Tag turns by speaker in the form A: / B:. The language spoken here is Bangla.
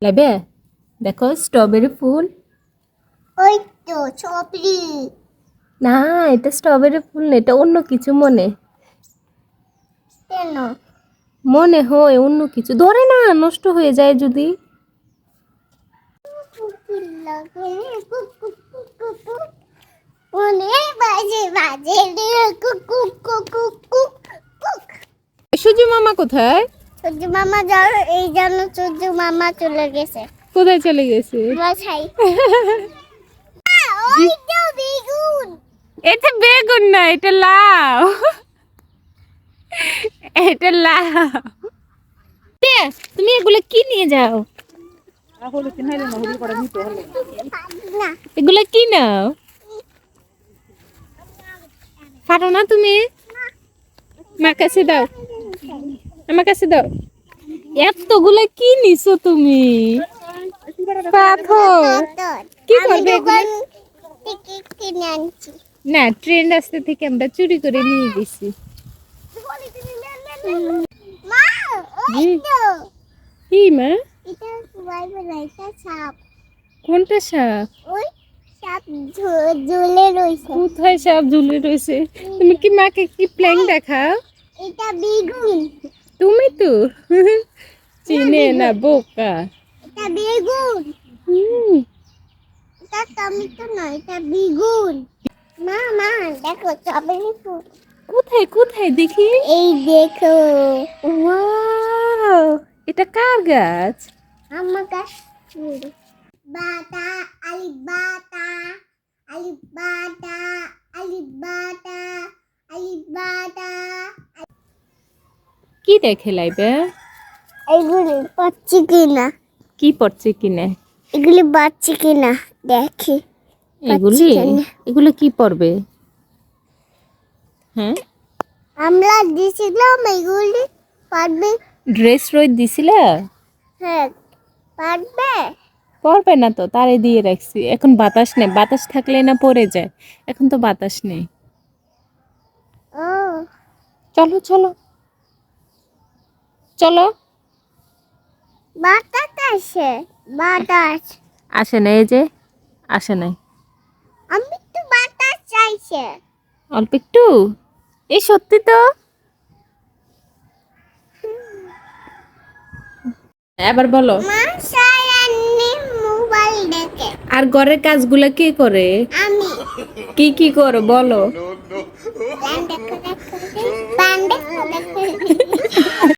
A: লাইবে দেখো স্ট্রবেরি ফুল।
B: ওই তো চপলি।
A: না, এটা স্ট্রবেরি ফুল না, এটা অন্য কিছু
B: কেন?
A: মনে হয় অন্য কিছু। ধরে না, নষ্ট হয়ে যায় যদি।
B: অনেক বাজে বাজে রে, কুক কুক কুক কুক কুক কুক।
A: সূর্য মামা কোথায়?
B: সূর্য মামা যাও, এই জন্য সূর্য মামা চলে গেছে
A: কোথায় চলে গেছে?
B: বাসায়। ওই তো বেগুন।
A: এটা বেগুন না, এটা লাউ। এটা লাউ। তুমি এগুলো কি নিয়ে যাও?
B: না
A: এগুলো কি নাও? পারো না তুমি? আমার কাছে দাও, আমার কাছে দাও। এতগুলো কি নিছো তুমি? পাথর। কি করবে এগুলো?
B: টিকিট কিনে আনছি।
A: না, ট্রেন রাস্তা থেকে আমরা চুরি করে নিয়ে গেছি।
B: মা ওই তো
A: কি মা?
B: এটা বাইবেল, এটা সাপ।
A: কোনটা সাপ?
B: ওই সাপ ঝুলে রয়েছে।
A: কোথায় সাপ ঝুলে রয়েছে? তুমি কি মাকে কি প্ল্যান দেখাও?
B: এটা বেগুন।
A: তুমি তো চিনে না, বোকা।
B: এটা বেগুন।
A: হুম,
B: এটা টমেটো নয়, এটা বেগুন। মা মা দেখো স্ট্রবেরি ফুল।
A: কোথায় কোথায় দেখি?
B: এই দেখো
A: ওয়াও, এটা কার গাছ?
B: আমার গাছ। বাটা আলি বাটা আলি বাটা আলি বাটা আলি বাটা।
A: কি দেখে লাইবে?
B: এগুলি পাচ্ছি কিনা,
A: কি পড়ছে কিনে?
B: এগুলি বাচ্চি কিনা দেখি।
A: এগুলি
B: কিনা।
A: এগুলো কি পড়বে? হ্যাঁ,
B: আমরা দিয়েছিলাম এগুলি পারবে।
A: ড্রেস রই দিছিলা?
B: হ্যাঁ পারবে।
A: পড়বে না তো, তারে দিয়ে রাখছি। এখন বাতাস নেই, বাতাস থাকলে না পড়ে যায়। এখন তো বাতাস নেই।
B: ও
A: চলো চলো চলো।
B: বাতাস আসে, বাতাস।
A: আসে না, এই যে আসে নাই।
B: আমি তো বাতাস চাইছে।
A: অল্প একটু। এই সত্যি তো। এবার বলো।
B: মা সারানি মোবাইল দেখে।
A: আর ঘরের কাজগুলা কে করে?
B: আমি
A: কি কি করো বলো?